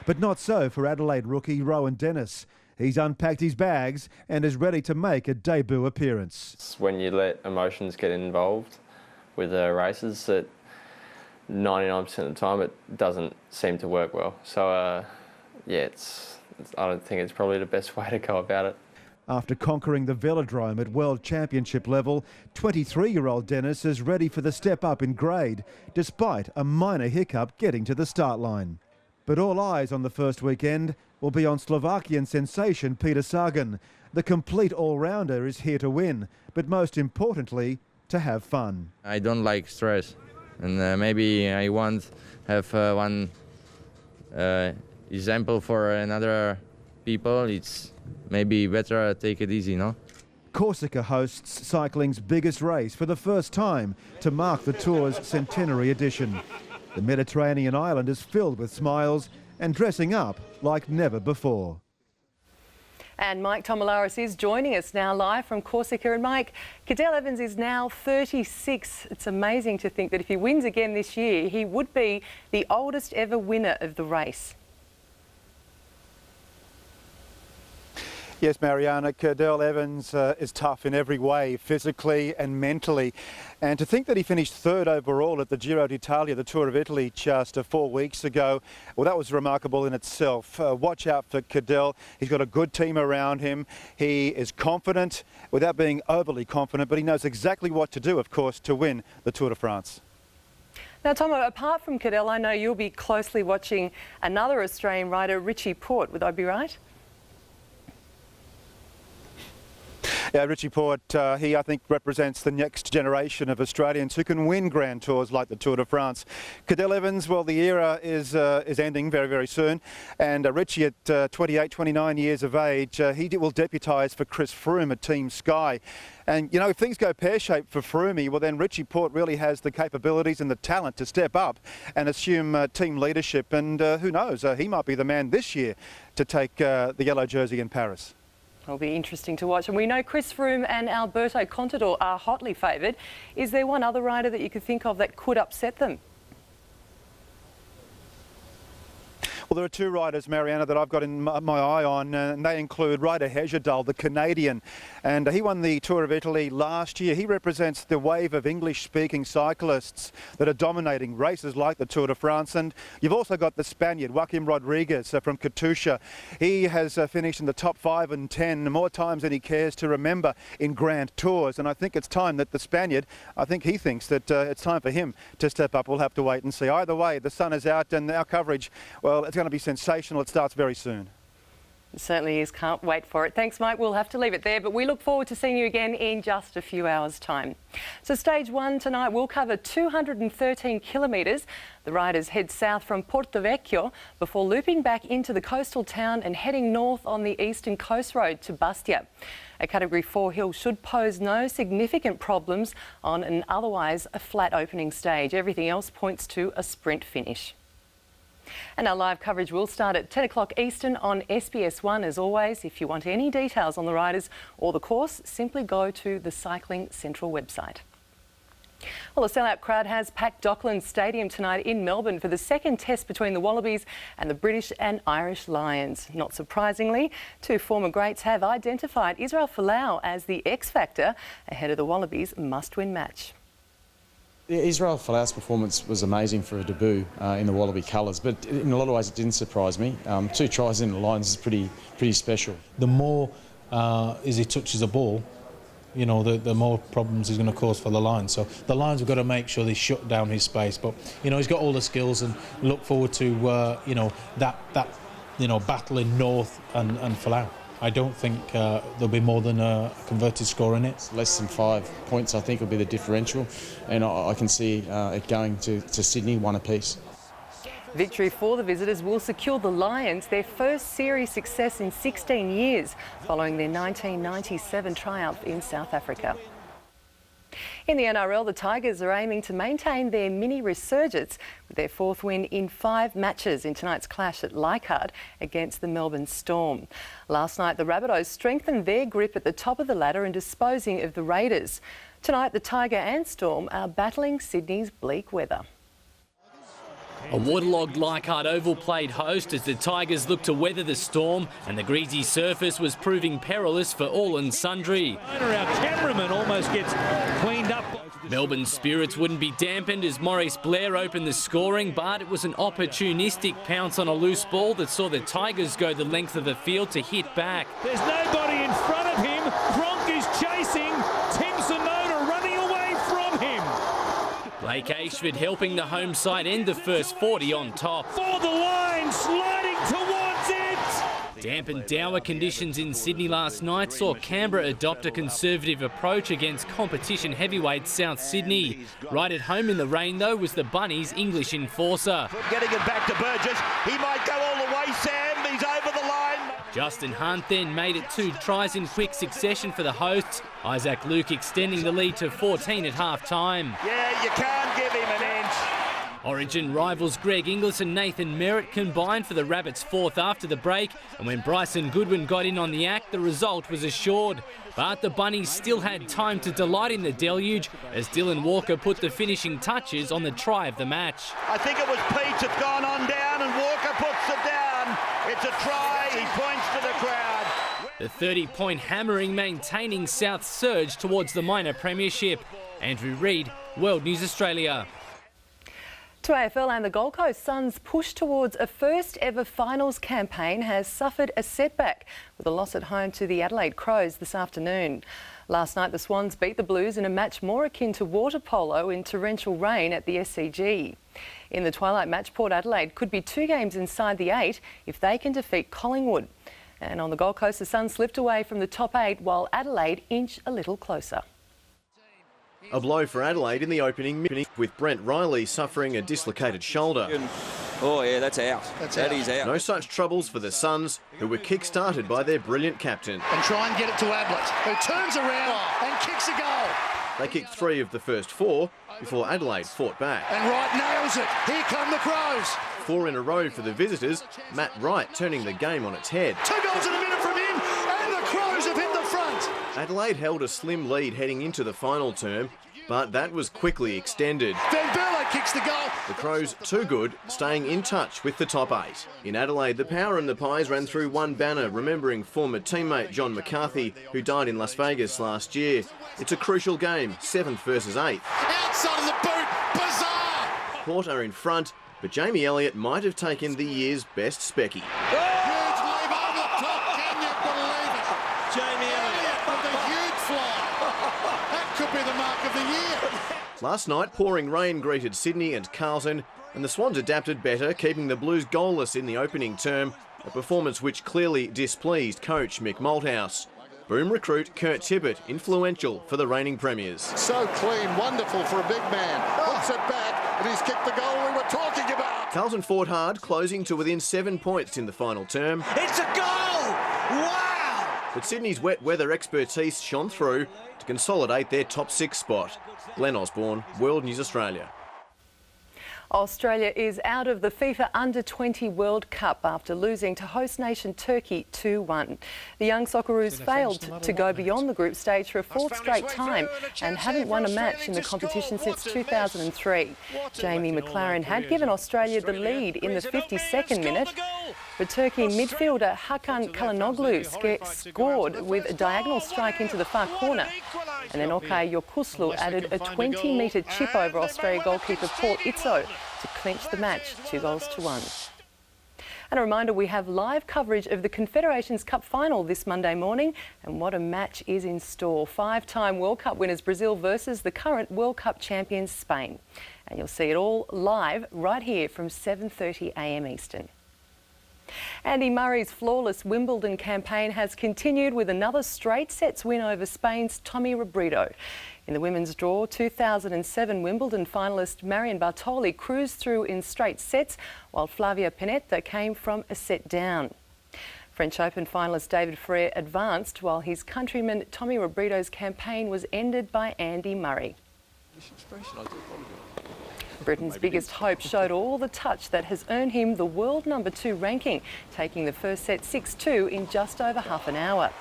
But not so for Adelaide rookie Rowan Dennis. He's unpacked his bags and is ready to make a debut appearance. It's when you let emotions get involved with races that 99% of the time it doesn't seem to work well. So yeah, I don't think it's probably the best way to go about it. After conquering the velodrome at World Championship level, 23-year-old Dennis is ready for the step up in grade, despite a minor hiccup getting to the start line. But all eyes on the first weekend will be on Slovakian sensation Peter Sagan. The complete all-rounder is here to win, but most importantly, to have fun. I don't like stress, and maybe I want have one example for another people. It's maybe better take it easy, no? Corsica hosts cycling's biggest race for the first time to mark the Tour's centenary edition. The Mediterranean island is filled with smiles and dressing up like never before. And Mike Tomalaris is joining us now live from Corsica. And Mike, Cadel Evans is now 36. It's amazing to think that if he wins again this year, he would be the oldest ever winner of the race. Yes, Mariana, Cadel Evans is tough in every way, physically and mentally. And to think that he finished third overall at the Giro d'Italia, the Tour of Italy, just 4 weeks ago, well, that was remarkable in itself. Watch out for Cadel. He's got a good team around him. He is confident without being overly confident, but he knows exactly what to do, of course, to win the Tour de France. Now, Tomo, apart from Cadel, I know you'll be closely watching another Australian rider, Richie Porte. Would I be right? Yeah, Richie Porte, he I think represents the next generation of Australians who can win Grand Tours like the Tour de France. Cadel Evans, well, the era is ending very, very soon, and Richie at 28, 29 years of age, he will deputise for Chris Froome at Team Sky. And, you know, if things go pear-shaped for Froome, well, then Richie Porte really has the capabilities and the talent to step up and assume team leadership. And who knows, he might be the man this year to take the yellow jersey in Paris. It'll be interesting to watch. And we know Chris Froome and Alberto Contador are hotly favoured. Is there one other rider that you could think of that could upset them? Well, there are 2 riders, Mariana, that I've got in my eye on, and they include Ryder Hesjedal, the Canadian, and he won the Tour of Italy last year. He represents the wave of English-speaking cyclists that are dominating races like the Tour de France. And you've also got the Spaniard, Joaquim Rodriguez from Katusha. He has finished in the top 5 and 10 more times than he cares to remember in Grand Tours. And I think it's time that the Spaniard, I think he thinks that it's time for him to step up. We'll have to wait and see. Either way, the sun is out and our coverage, well, it's going to be sensational. It starts very soon. It certainly is. Can't wait for it. Thanks, Mike. We'll have to leave it there, but we look forward to seeing you again in just a few hours' time. So stage 1 tonight will cover 213 kilometres. The riders head south from Porto Vecchio before looping back into the coastal town and heading north on the eastern coast road to Bastia. A Category 4 hill should pose no significant problems on an otherwise a flat opening stage. Everything else points to a sprint finish. And our live coverage will start at 10 o'clock Eastern on SBS 1. As always, if you want any details on the riders or the course, simply go to the Cycling Central website. Well, a sellout crowd has packed Docklands Stadium tonight in Melbourne for the second test between the Wallabies and the British and Irish Lions. Not surprisingly, two former greats have identified Israel Folau as the X factor ahead of the Wallabies' must-win match. Yeah, Israel Folau's performance was amazing for a debut in the Wallaby colours, but in a lot of ways it didn't surprise me. 2 tries in the Lions is pretty special. The more as he touches the ball, you know, the more problems he's going to cause for the Lions. So the Lions have got to make sure they shut down his space. But you know, he's got all the skills, and look forward to you know, that battle in North and Folau. I don't think there'll be more than a converted score in it. Less than 5 points, I think, will be the differential, and I can see it going to Sydney, 1 apiece. Victory for the visitors will secure the Lions their first series success in 16 years, following their 1997 triumph in South Africa. In the NRL, the Tigers are aiming to maintain their mini resurgence with their 4th win in 5 matches in tonight's clash at Leichhardt against the Melbourne Storm. Last night, the Rabbitohs strengthened their grip at the top of the ladder in disposing of the Raiders. Tonight, the Tiger and Storm are battling Sydney's bleak weather. A waterlogged Leichhardt Oval played host as the Tigers looked to weather the storm, and the greasy surface was proving perilous for all and sundry. Our cameraman almost gets cleaned up. Melbourne's spirits wouldn't be dampened as Maurice Blair opened the scoring, but it was an opportunistic pounce on a loose ball that saw the Tigers go the length of the field to hit back. There's nobody in front of him. Gronk is chasing. Tim Simona running away from him. Blake Ashford helping the home side end the first 40 on top. For the line, sliding towards it. Damp and dour conditions in Sydney last night saw Canberra adopt a conservative approach against competition heavyweight South Sydney. Right at home in the rain, though, was the Bunnies' English enforcer. Getting it back to Burgess. He might go all the way, Sam. He's over the line. Justin Hunt then made it 2 tries in quick succession for the hosts. Isaac Luke extending the lead to 14 at half-time. Yeah, you can't give him an inch. Origin rivals Greg Inglis and Nathan Merritt combined for the Rabbits' 4th after the break, and when Bryson Goodwin got in on the act, the result was assured. But the Bunnies still had time to delight in the deluge as Dylan Walker put the finishing touches on the try of the match. I think it was Peach that's gone on down and Walker puts it down. It's a try, he points to the crowd. The 30-point hammering maintaining South's surge towards the minor premiership. Andrew Reid, World News Australia. To AFL, and the Gold Coast Suns' push towards a first-ever finals campaign has suffered a setback with a loss at home to the Adelaide Crows this afternoon. Last night, the Swans beat the Blues in a match more akin to water polo in torrential rain at the SCG. In the twilight match, Port Adelaide could be 2 games inside the 8 if they can defeat Collingwood. And on the Gold Coast, the Suns slipped away from the top 8 while Adelaide inch a little closer. A blow for Adelaide in the opening minute, with Brent Riley suffering a dislocated shoulder. Oh yeah, that's out. That is out. No such troubles for the Suns, who were kick-started by their brilliant captain. And try and get it to Ablett, who turns around and kicks a goal. They kicked 3 of the first 4 before Adelaide fought back. And Wright nails it. Here come the Crows. 4 in a row for the visitors, Matt Wright turning the game on its head. 2 goals in a minute from him, and the Crows have hit the front. Adelaide held a slim lead heading into the final term, but that was quickly extended. Van Berlo kicks the goal. The Crows, too good, staying in touch with the top 8. In Adelaide, the Power and the Pies ran through one banner, remembering former teammate John McCarthy, who died in Las Vegas last year. It's a crucial game, 7th versus 8th. Outside of the boot, bizarre. Port are in front, but Jamie Elliott might have taken the year's best specky. Huge leap over the top, can you believe it? Jamie Elliott with a huge fly. That could be the mark of the year. Last night, pouring rain greeted Sydney and Carlton, and the Swans adapted better, keeping the Blues goalless in the opening term, a performance which clearly displeased coach Mick Malthouse. Boom recruit Kurt Tippett, influential for the reigning premiers. So clean, wonderful for a big man. Puts it back, and he's kicked the goal we were talking about. Carlton fought hard, closing to within 7 points in the final term. It's a goal! Wow! But Sydney's wet weather expertise shone through to consolidate their top 6 spot. Glenn Osborne, World News Australia. Australia is out of the FIFA Under-20 World Cup after losing to host nation Turkey 2-1. The young Socceroos failed to go beyond the group stage for a fourth straight time and haven't won a match in the competition since 2003. Jamie McLaren had given Australia the lead in the 52nd minute, but Turkey midfielder Hakan Çalhanoğlu scored with a diagonal strike into the far corner. And then Okay Yokuslu added a 20-metre chip over Australia goalkeeper Paul Itzo to clinch the match 2-1. And a reminder, we have live coverage of the Confederations Cup final this Monday morning, and what a match is in store. Five-time World Cup winners Brazil versus the current World Cup champions Spain. And you'll see it all live right here from 7:30 a.m. Eastern. Andy Murray's flawless Wimbledon campaign has continued with another straight sets win over Spain's Tommy Robredo. In the women's draw, 2007 Wimbledon finalist Marion Bartoli cruised through in straight sets, while Flavia Pennetta came from a set down. French Open finalist David Ferrer advanced, while his countryman Tommy Robredo's campaign was ended by Andy Murray. Britain's biggest hope showed all the touch that has earned him the world #2 ranking, taking the first set 6-2 in just over half an hour.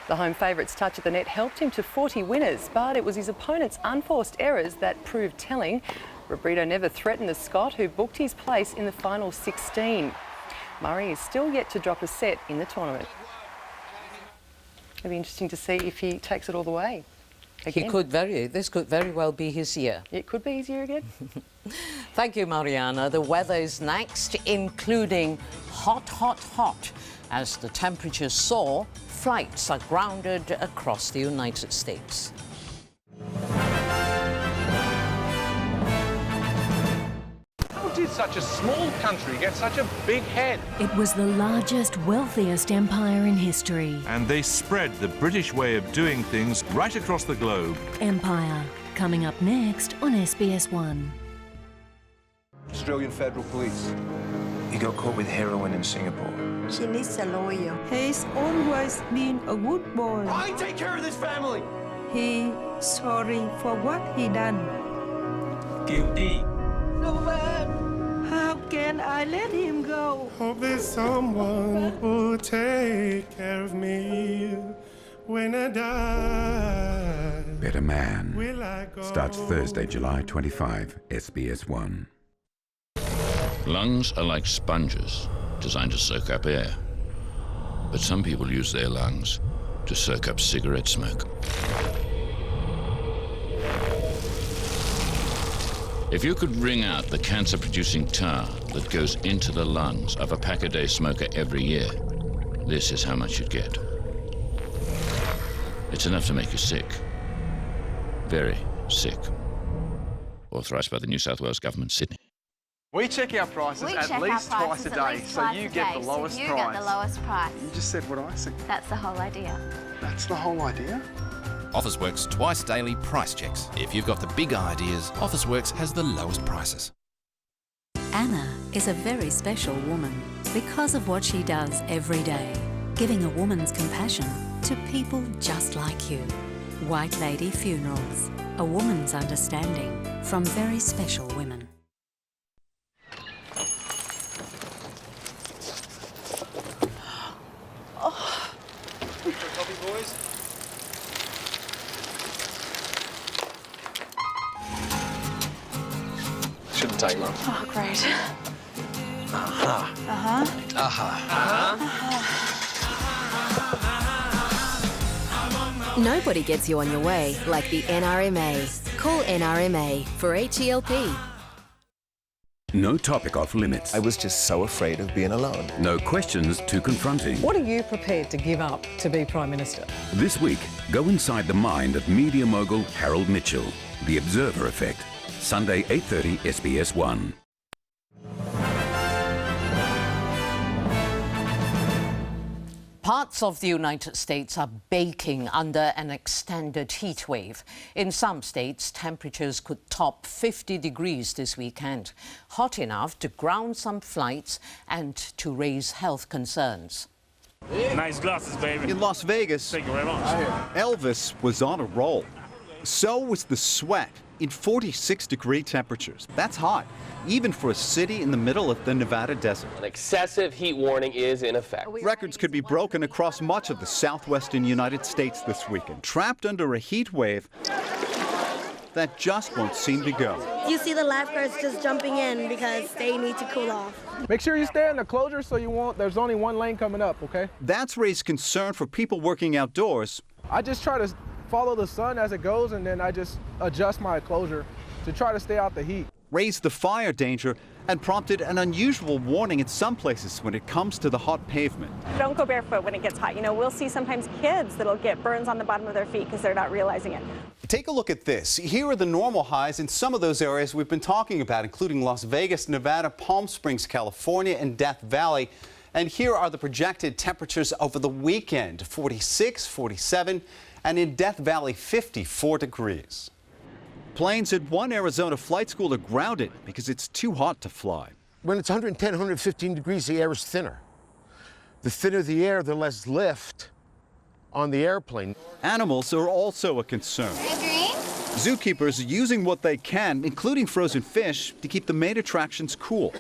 The home favourite's touch at the net helped him to 40 winners, but it was his opponent's unforced errors that proved telling. Robredo never threatened the Scot, who booked his place in the final 16. Murray is still yet to drop a set in the tournament. It'll be interesting to see if he takes it all the way. Again. This could very well be his year. It could be his year again. Thank you, Mariana. The weather is next, including hot, hot, hot. As the temperatures soar, flights are grounded across the United States. How did such a small country get such a big head? It was the largest, wealthiest empire in history. And they spread the British way of doing things right across the globe. Empire, coming up next on SBS One. Australian Federal Police. He got caught with heroin in Singapore. She needs a lawyer. He's always been a good boy. I take care of this family. He's sorry for what he done. Guilty. No man. How can I let him go? Hope there's someone who'll take care of me when I die. Better Man starts Thursday, July 25, SBS One. Lungs are like sponges designed to soak up air. But some people use their lungs to soak up cigarette smoke. If you could wring out the cancer-producing tar that goes into the lungs of a pack-a-day smoker every year, this is how much you'd get. It's enough to make you sick. Very sick. Authorised by the New South Wales Government, Sydney. We check our prices at least twice a day, so you get the lowest price. You get the lowest price. You just said what I said. That's the whole idea. That's the whole idea? Officeworks twice daily price checks. If you've got the big ideas, Officeworks has the lowest prices. Anna is a very special woman because of what she does every day, giving a woman's compassion to people just like you. White Lady Funerals, a woman's understanding from very special women. Coffee, boys? Shouldn't take much. Oh, great. Aha. Uh-huh. Aha. Nobody gets you on your way like the NRMA. Call NRMA for H-E-L-P. No topic off limits. I was just so afraid of being alone. No questions too confronting. What are you prepared to give up to be Prime Minister? This week, go inside the mind of media mogul Harold Mitchell. The Observer Effect. Sunday, 8:30, SBS One. Parts of the United States are baking under an extended heat wave. In some states, temperatures could top 50 degrees this weekend, hot enough to ground some flights and to raise health concerns. Nice glasses, baby. In Las Vegas, Thank you very much. Elvis was on a roll. So was the sweat in 46-degree temperatures. That's hot, even for a city in the middle of the Nevada desert. An excessive heat warning is in effect. Records could be broken across much of the southwestern United States this weekend, trapped under a heat wave that just won't seem to go. You see the lifeguards just jumping in because they need to cool off. Make sure you stay in the closure so there's only one lane coming up, okay? That's raised concern for people working outdoors. I just try to follow the sun as it goes, and then I just adjust my closure to try to stay out the heat. Raised the fire danger and prompted an unusual warning in some places when it comes to the hot pavement. Don't go barefoot when it gets hot. You know, we'll see sometimes kids that'll get burns on the bottom of their feet because they're not realizing it. Take a look at this. Here are the normal highs in some of those areas we've been talking about, including Las Vegas, Nevada, Palm Springs, California, and Death Valley. And here are the projected temperatures over the weekend: 46, 47, and in Death Valley, 54 degrees. Planes at one Arizona flight school are grounded because it's too hot to fly. When it's 110, 115 degrees, the air is thinner. The thinner the air, the less lift on the airplane. Animals are also a concern. Zookeepers are using what they can, including frozen fish, to keep the main attractions cool.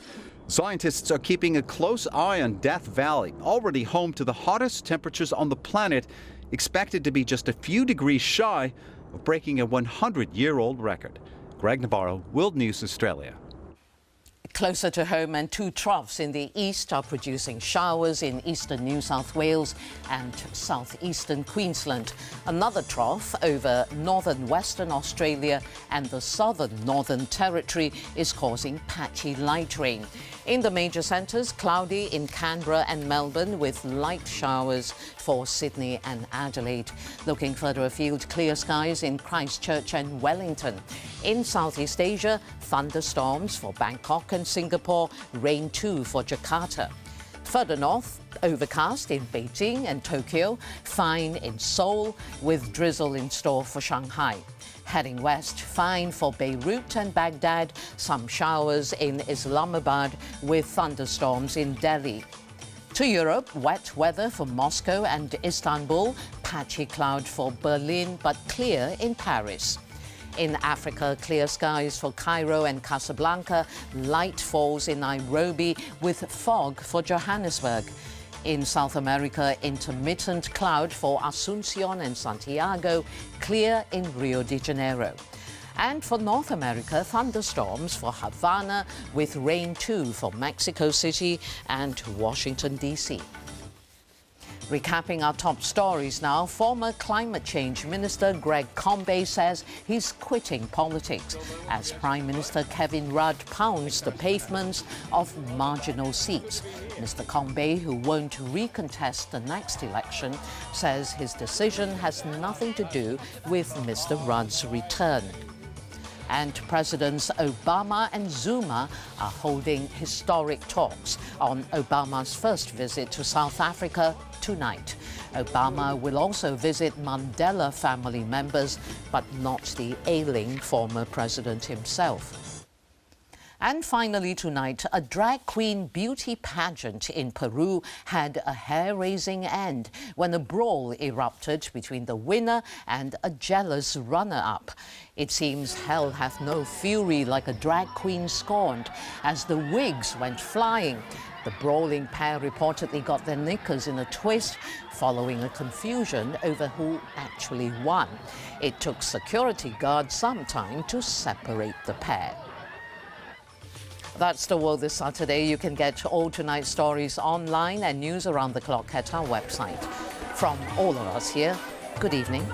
Scientists are keeping a close eye on Death Valley, already home to the hottest temperatures on the planet, expected to be just a few degrees shy of breaking a 100-year-old record. Greg Navarro, World News Australia. Closer to home, and two troughs in the east are producing showers in eastern New South Wales and southeastern Queensland. Another trough over northern Western Australia and the southern Northern Territory is causing patchy light rain. In the major centres, cloudy in Canberra and Melbourne with light showers for Sydney and Adelaide. Looking further afield, clear skies in Christchurch and Wellington. In Southeast Asia, thunderstorms for Bangkok and Singapore, rain too for Jakarta. Further north, overcast in Beijing and Tokyo, fine in Seoul, with drizzle in store for Shanghai. Heading west, fine for Beirut and Baghdad, some showers in Islamabad with thunderstorms in Delhi. To Europe, wet weather for Moscow and Istanbul, patchy cloud for Berlin but clear in Paris. In Africa, clear skies for Cairo and Casablanca, light falls in Nairobi with fog for Johannesburg. In South America, intermittent cloud for Asuncion and Santiago, clear in Rio de Janeiro. And for North America, thunderstorms for Havana with rain too for Mexico City and Washington, D.C. Recapping our top stories now, former Climate Change Minister Greg Combet says he's quitting politics as Prime Minister Kevin Rudd pounds the pavements of marginal seats. Mr. Combet, who won't recontest the next election, says his decision has nothing to do with Mr. Rudd's return. And Presidents Obama and Zuma are holding historic talks on Obama's first visit to South Africa tonight. Obama will also visit Mandela family members, but not the ailing former president himself. And finally tonight, a drag queen beauty pageant in Peru had a hair-raising end when a brawl erupted between the winner and a jealous runner-up. It seems hell hath no fury like a drag queen scorned, as the wigs went flying. The brawling pair reportedly got their knickers in a twist following a confusion over who actually won. It took security guards some time to separate the pair. That's the world this Saturday. You can get all tonight's stories online and news around the clock at our website. From all of us here, good evening.